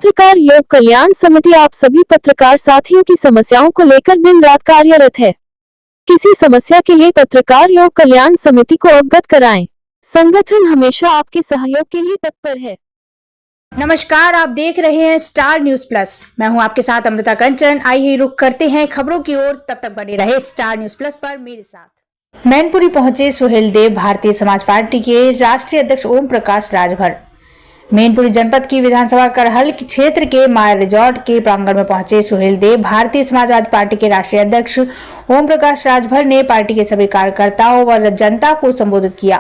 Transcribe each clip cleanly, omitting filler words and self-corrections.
पत्रकार योग कल्याण समिति आप सभी पत्रकार साथियों की समस्याओं को लेकर दिन रात कार्यरत है। किसी समस्या के लिए पत्रकार योग कल्याण समिति को अवगत कराएं। संगठन हमेशा आपके सहयोग के लिए तत्पर है। नमस्कार, आप देख रहे हैं स्टार न्यूज प्लस। मैं हूं आपके साथ अमृता कंचन। आइए रुख करते हैं खबरों की ओर। तब तक बने रहे स्टार न्यूज प्लस पर मेरे साथ। मैनपुरी पहुंचे सुहेल देव। भारतीय समाज पार्टी के राष्ट्रीय अध्यक्ष ओम प्रकाश राजभर मैनपुरी जनपद की विधानसभा करहल क्षेत्र के माया रिजॉर्ट के प्रांगण में पहुंचे सुहेल देव। भारतीय समाजवादी पार्टी के राष्ट्रीय अध्यक्ष ओम प्रकाश राजभर ने पार्टी के सभी कार्यकर्ताओं व जनता को संबोधित किया।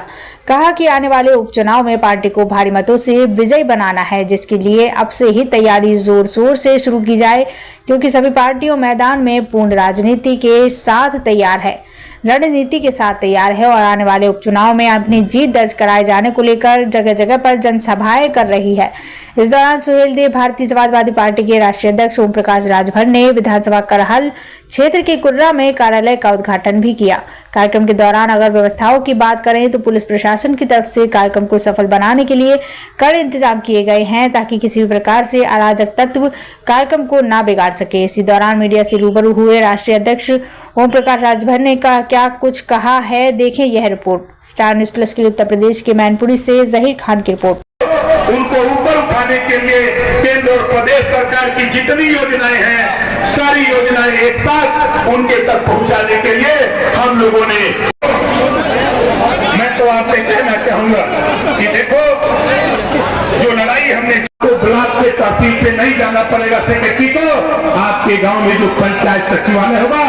कहा कि आने वाले उपचुनाव में पार्टी को भारी मतों से विजयी बनाना है, जिसके लिए अब से ही तैयारी जोर शोर से शुरू की जाए, क्योंकि सभी पार्टियों मैदान में पूर्ण राजनीति के साथ तैयार है, रणनीति के साथ तैयार है और आने वाले उपचुनाव में अपनी जीत दर्ज कराए जाने को लेकर जगह जगह पर जनसभाएं कर रही है। इस दौरान सुहेल देव भारतीय समाजवादी पार्टी के राष्ट्रीय अध्यक्ष ओम प्रकाश राजभर ने विधानसभा करहल क्षेत्र के कुर्रा में कार्यालय का उद्घाटन भी किया। कार्यक्रम के दौरान अगर व्यवस्थाओं की बात करें तो पुलिस प्रशासन की तरफ से कार्यक्रम को सफल बनाने के लिए कड़े इंतजाम किए गए हैं, ताकि किसी भी प्रकार से अराजक तत्व कार्यक्रम को ना बिगाड़ सके। इसी दौरान मीडिया से रूबरू हुए राष्ट्रीय अध्यक्ष ओम प्रकाश राजभर ने क्या कुछ कहा है, देखें यह रिपोर्ट। स्टार न्यूज प्लस के लिए उत्तर प्रदेश के मैनपुरी से जहीर खान की रिपोर्ट। उनको ऊपर उठाने के लिए केंद्र और प्रदेश सरकार की जितनी योजनाएं हैं, सारी योजनाएं एक साथ उनके तक पहुंचाने के लिए हम लोगों ने, मैं तो आपसे कहना चाहूंगा कि देखो, जो लड़ाई हमने तो ब्लॉक के तहसील पे नहीं जाना पड़ेगा सेक्रेटरी को। आपके गांव में जो पंचायत सचिवालय होगा,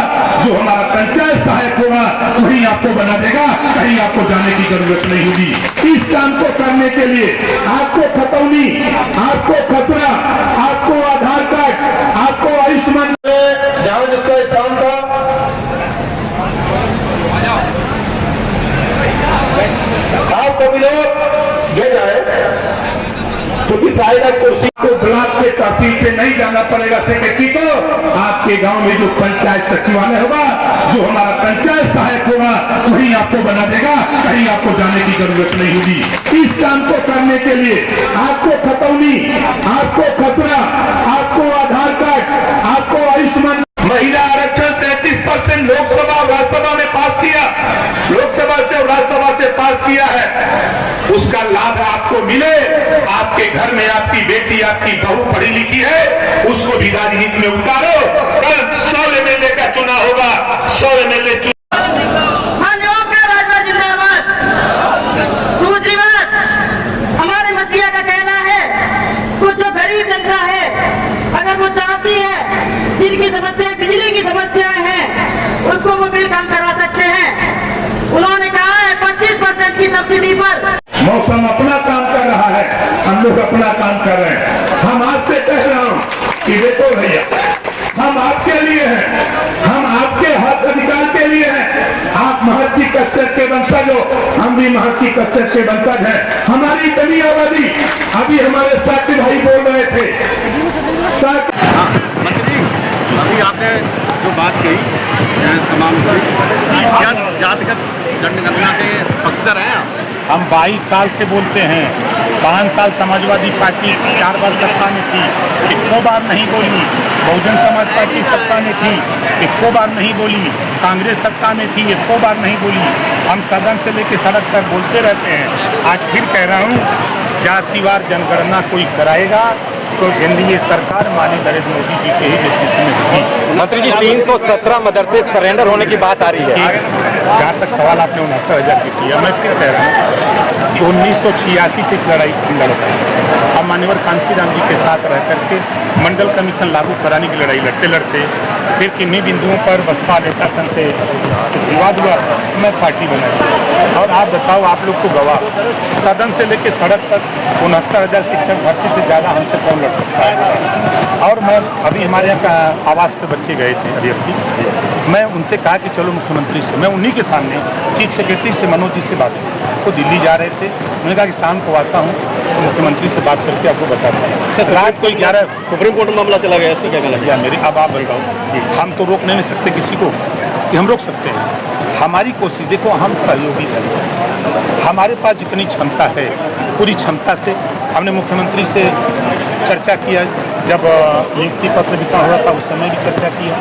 जो हमारा पंचायत सहायक होगा, वही आपको बना देगा, कहीं आपको जाने की जरूरत नहीं होगी। इस काम को करने के लिए आपको खतौनी, आपको खसरा, आपको आधार कार्ड, आपको आयुष्मान जहां जिसका स्थान था, आप सभी लोग ये जाए, क्योंकि साइडर कुर्सी को ब्लॉक के तहसील पे नहीं जाना पड़ेगा सेक्रेटरी को। आपके गांव में जो पंचायत सचिवालय होगा, जो हमारा पंचायत सहायक होगा, वही आपको बना देगा, कहीं आपको जाने की जरूरत नहीं होगी। इस काम को करने के लिए आपको खतौनी, आपको खसरा, आपको आधार कार्ड, आपको आयुष्मान, महिला आरक्षण 33% लोकसभा और राज्यसभा में पास किया, लोकसभा से और राज्यसभा से पास किया है, उसका लाभ आपको मिले। आपके घर में आपकी बेटी, आपकी बहू पढ़ी लिखी है, उसको भी राजनीति में उतारो। कल 100 एमएलए का चुनाव होगा, 100 एमएलए जिंदाबाद। दूसरी बात, हमारे मसीहा का कहना है, कुछ जो गरीब जनता है, अगर वो चाहती है, जिनकी समस्या बिजली की समस्याएं हैं, उसको वो बिल कम करवा सकते हैं। उन्होंने कहा है 25% की सब्सिडी पर। मौसम अपना काम कर रहा है, हम लोग अपना काम कर रहे हैं। हम आपसे कह रहा हूं कि देखो भैया, हम आपके लिए हैं, हम आपके हक अधिकार के लिए हैं। आप महर्षि कश्यप के वंशज हो, हम भी महर्षि कश्यप के वंशज हैं। हमारी बड़ी आबादी, अभी हमारे साथी भाई बोल रहे थे, अभी आपने जो बात कही तमाम क्या जातिगत जनगणना के पक्षधर हैं आप? हम 22 साल से बोलते हैं। 5 साल समाजवादी पार्टी 4 बार सत्ता में थी, इक्को बार नहीं बोली। बहुजन समाज पार्टी सत्ता में थी, इक्को बार नहीं बोली। कांग्रेस सत्ता में थी, इक्को बार नहीं बोली। हम सदन से लेकर सड़क तक बोलते रहते हैं। आज फिर कह रहा हूँ, जातिवार जनगणना कोई कराएगा तो एनडीए सरकार माननीय नरेंद्र मोदी जी के ही नेतृत्व में होगी। मंत्री जी, 317 मदरसे सरेंडर होने की बात आ रही है। जहाँ तक सवाल आपने 69,000 की किया, मैं फिर कह रहा हूँ कि 1986 से इस लड़ाई लड़ते हैं। हम मान्यवर कांशीराम जी के साथ रह करके मंडल कमीशन लागू कराने की लड़ाई लड़ते लड़ते फिर किन्हीं बिंदुओं पर बसपा नेता संघ से विवाद हुआ, मैं पार्टी बनाई। और आप बताओ, आप लोग को गवाह, सदन से लेकर सड़क तक 69,000 शिक्षक भर्ती से ज़्यादा हमसे कौन लड़ सकता है। और मैं अभी हमारे यहाँ का आवास पे बच्चे गए थे अभ्यर्थी, मैं उनसे कहा कि चलो मुख्यमंत्री से, मैं उन्हीं के सामने चीफ सेक्रेटरी से मनोज जी से बात की, वो दिल्ली जा रहे थे। उन्होंने कहा कि शाम को आता हूँ तो मुख्यमंत्री से बात करके आपको बताता हूँ। रात को 11 सुप्रीम कोर्ट में मामला चला गया, इसकी क्या कहना है? मेरी अब आप बताओ, हम तो रोक नहीं सकते किसी को, कि हम रोक सकते हैं हमारी कोशिश देखो, हम सहयोगी दल हैं, हमारे पास जितनी क्षमता है पूरी क्षमता से हमने मुख्यमंत्री से चर्चा किया, जब नियुक्ति पत्र वितरण हुआ था उस समय भी चर्चा किया,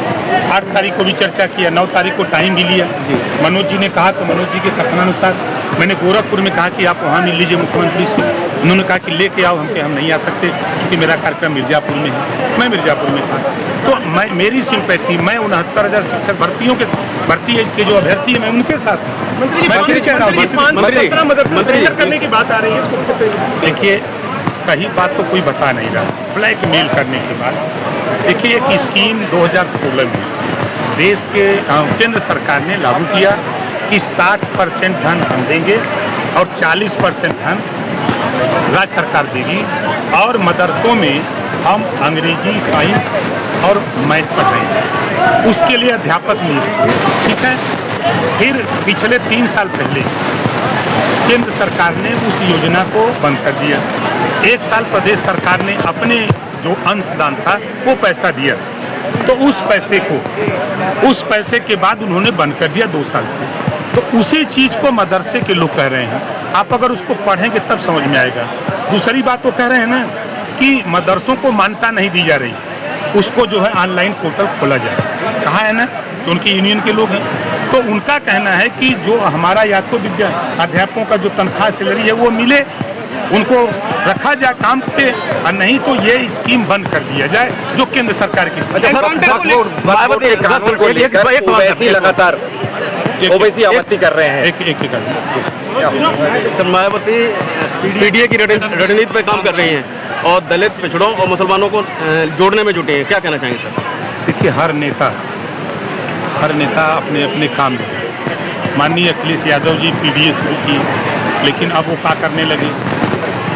8 तारीख को भी चर्चा किया, 9 तारीख को टाइम भी लिया। मनोज जी ने कहा तो मनोज जी के कथनानुसार मैंने गोरखपुर में कहा कि आप वहाँ मिल लीजिए मुख्यमंत्री से, उन्होंने कहा कि लेके आओ, हम नहीं आ सकते क्योंकि मेरा कार्यक्रम मिर्जापुर में है, मैं मिर्जापुर में था। तो मेरी सिंपैथी, मैं 69,000 शिक्षक भर्ती के जो अभ्यर्थी है मैं उनके साथ हूँ। मैं फिर कह रहा हूँ करने की बात आ रही है, इसको किस तरीके? देखिए, सही बात तो कोई बता नहीं रहा, ब्लैकमेल करने के बाद। देखिए, एक स्कीम 2016 में देश के केंद्र सरकार ने लागू किया कि 60% धन हम देंगे और 40% धन राज्य सरकार देगी, और मदरसों में हम अंग्रेजी, साइंस और मैथ पढ़ाएंगे, उसके लिए अध्यापक नियुक्त, ठीक है। फिर पिछले 3 साल पहले केंद्र सरकार ने उस योजना को बंद कर दिया। 1 साल प्रदेश सरकार ने अपने जो अंशदान था वो पैसा दिया, तो उस पैसे के बाद उन्होंने बंद कर दिया 2 साल से। तो उसी चीज को मदरसे के लोग कह रहे हैं, आप अगर उसको पढ़ेंगे तब समझ में आएगा। दूसरी बात तो कह रहे हैं ना कि मदरसों को मान्यता नहीं दी जा रही है, उसको जो है ऑनलाइन पोर्टल खोला जाए, कहाँ है ना, तो उनकी यूनियन के लोग हैं, तो उनका कहना है कि जो हमारा या तो अध्यापकों का जो तनख्वाह सैलरी है वो मिले, उनको रखा जाए काम पे, और नहीं तो ये स्कीम बंद कर दिया जाए जो केंद्र सरकार की लगातार ओवैसी आपत्ति कर रहे हैं। सर, मायावती पीडीए की रणनीति पे काम कर रही हैं और दलित, पिछड़ों और मुसलमानों को जोड़ने में जुटे हैं, क्या कहना चाहेंगे सर? देखिए, हर नेता अपने अपने काम में है। माननीय अखिलेश यादव जी पीडीए शुरू की, लेकिन अब वो क्या करने लगे,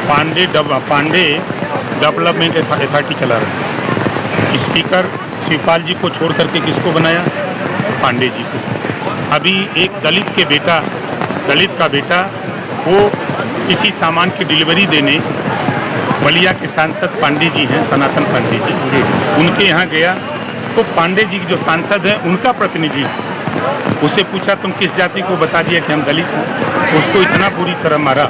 पांडे डेवलपमेंट अथॉरिटी चला रहे हैं। स्पीकर शिवपाल जी को छोड़ करके किसको बनाया? पांडे जी को। अभी एक दलित का बेटा वो किसी सामान की डिलीवरी देने, बलिया के सांसद पांडे जी हैं, सनातन पांडे जी, उनके यहाँ गया तो पांडे जी जो सांसद हैं उनका प्रतिनिधि, उससे पूछा तुम किस जाति को, बता दिया कि हम दलित हैं। उसको इतना बुरी तरह मारा,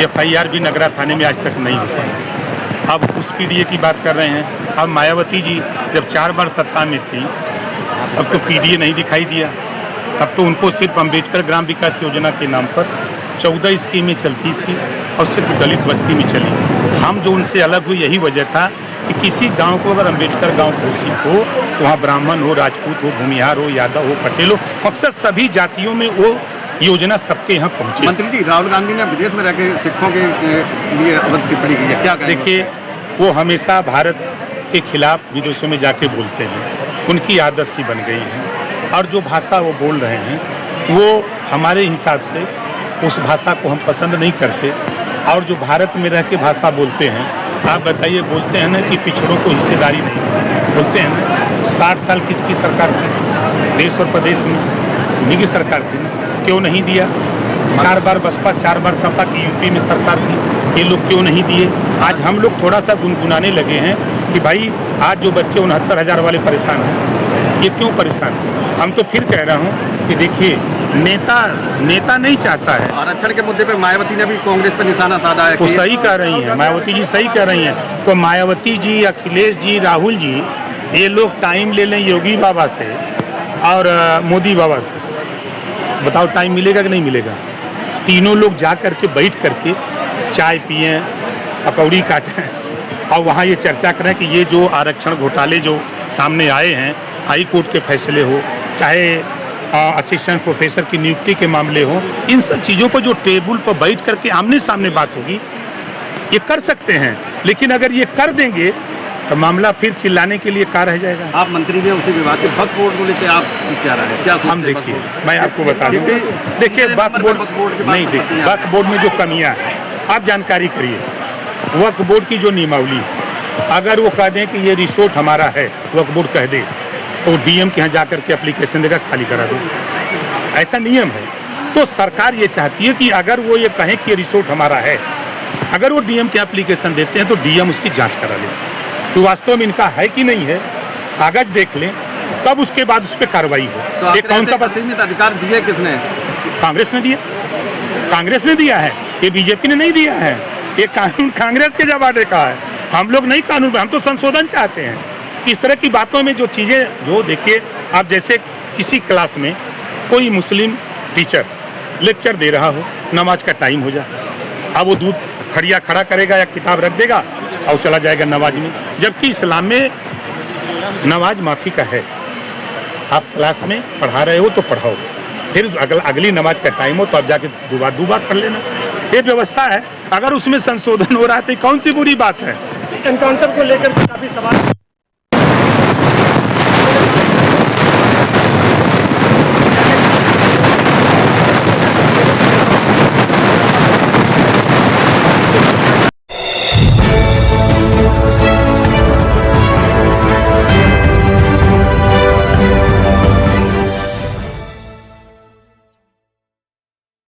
FIR भी नगरा थाने में आज तक नहीं हो पाया। अब उस पीडीए की बात कर रहे हैं। अब मायावती जी जब 4 बार सत्ता में थी तब तो पीडीए नहीं दिखाई दिया, तब तो उनको सिर्फ अम्बेडकर ग्राम विकास योजना के नाम पर 14 स्कीमें चलती थी और सिर्फ दलित बस्ती में चली। हम जो उनसे अलग हुए यही वजह था कि किसी गांव को अगर अम्बेडकर गांव घोषित हो तो वहाँ ब्राह्मण हो, राजपूत हो, भूमिहार हो, यादव हो, पटेल हो, मकसद सभी जातियों में वो योजना सबके यहाँ पहुँचे। मंत्री जी, राहुल गांधी ने विदेश में रहकर सिखों के लिए अवध टिप्पणी की है, क्या कहेंगे? देखिए, वो हमेशा भारत के खिलाफ विदेशों में जाके बोलते हैं, उनकी आदत सी बन गई है, और जो भाषा वो बोल रहे हैं वो हमारे हिसाब से उस भाषा को हम पसंद नहीं करते। और जो भारत में रह के भाषा बोलते हैं, आप बताइए, बोलते हैं ना कि पिछड़ों को हिस्सेदारी नहीं, बोलते हैं ना 60 साल किसकी सरकार थी देश और प्रदेश में? उन्हीं की सरकार थी ना, क्यों नहीं दिया? 4 बार बसपा, 4 बार सपा की यूपी में सरकार थी, ये लोग क्यों नहीं दिए? आज हम लोग थोड़ा सा गुनगुनाने लगे हैं कि भाई आज जो बच्चे 69,000 वाले परेशान हैं, ये क्यों परेशान हैं? हम तो फिर कह रहा हूँ कि देखिए, नेता नहीं चाहता है। आरक्षण के मुद्दे पे मायावती ने भी कांग्रेस पर निशाना साधा है। वो सही कह रही हैं, मायावती जी सही कह रही हैं। तो मायावती जी, अखिलेश जी, राहुल जी, ये लोग टाइम ले लें योगी बाबा से और मोदी बाबा से, बताओ टाइम मिलेगा कि नहीं मिलेगा? तीनों लोग जा करके बैठ करके चाय पिएं, पकौड़ी काटें और वहाँ ये चर्चा करें कि ये जो आरक्षण घोटाले जो सामने आए हैं, हाई कोर्ट के फैसले हो, चाहे असिस्टेंट प्रोफेसर की नियुक्ति के मामले हो, इन सब चीज़ों पर जो टेबल पर बैठ करके आमने सामने बात होगी, ये कर सकते हैं। लेकिन अगर ये कर देंगे तो मामला फिर चिल्लाने के लिए क्या रह जाएगा? आप मंत्री भी उसी विभाग के वक्फ बोर्ड को लेकर आप क्या रहा है? क्या हम देखिए, मैं आपको बता दूं, देखिए वक्फ बोर्ड नहीं, देखिए वक्फ बोर्ड में जो कमियां हैं आप जानकारी करिए। वक्फ बोर्ड की जो नियमावली है, अगर वो कह दें कि ये रिसोर्ट हमारा है, वक्फ बोर्ड कह दे, तो डीएम के यहाँ जाकर के एप्लीकेशन देकर खाली करा दो, ऐसा नियम है। तो सरकार ये चाहती है कि अगर वो ये कहें कि ये रिसोर्ट हमारा है, अगर वो डीएम के एप्लीकेशन देते हैं तो डीएम उसकी जांच करा ले तो वास्तव में इनका है कि नहीं है, कागज देख लें, तब उसके बाद उस पर कार्रवाई तो हो। ये कौन सा सीमित अधिकार दिए किसने? कांग्रेस ने दिया, कांग्रेस ने दिया है, ये बीजेपी ने नहीं दिया है। ये कानून कांग्रेस के जमाने का है, हम लोग नहीं कानून, हम तो संशोधन चाहते हैं। इस तरह की बातों में जो चीज़ें, जो देखिए आप, जैसे किसी क्लास में कोई मुस्लिम टीचर लेक्चर दे रहा हो, नमाज का टाइम हो जाए, अब वो दूध खड़िया खड़ा करेगा या किताब रख देगा और चला जाएगा नमाज में, जबकि इस्लाम में नमाज माफ़ी का है। आप क्लास में पढ़ा रहे हो तो पढ़ाओ, फिर अगली नमाज का टाइम हो तो आप जाके दो बार पढ़ लेना। ये व्यवस्था है, अगर उसमें संशोधन हो रहा है तो कौन सी बुरी बात है। एनकाउंटर को लेकर काफी सवाल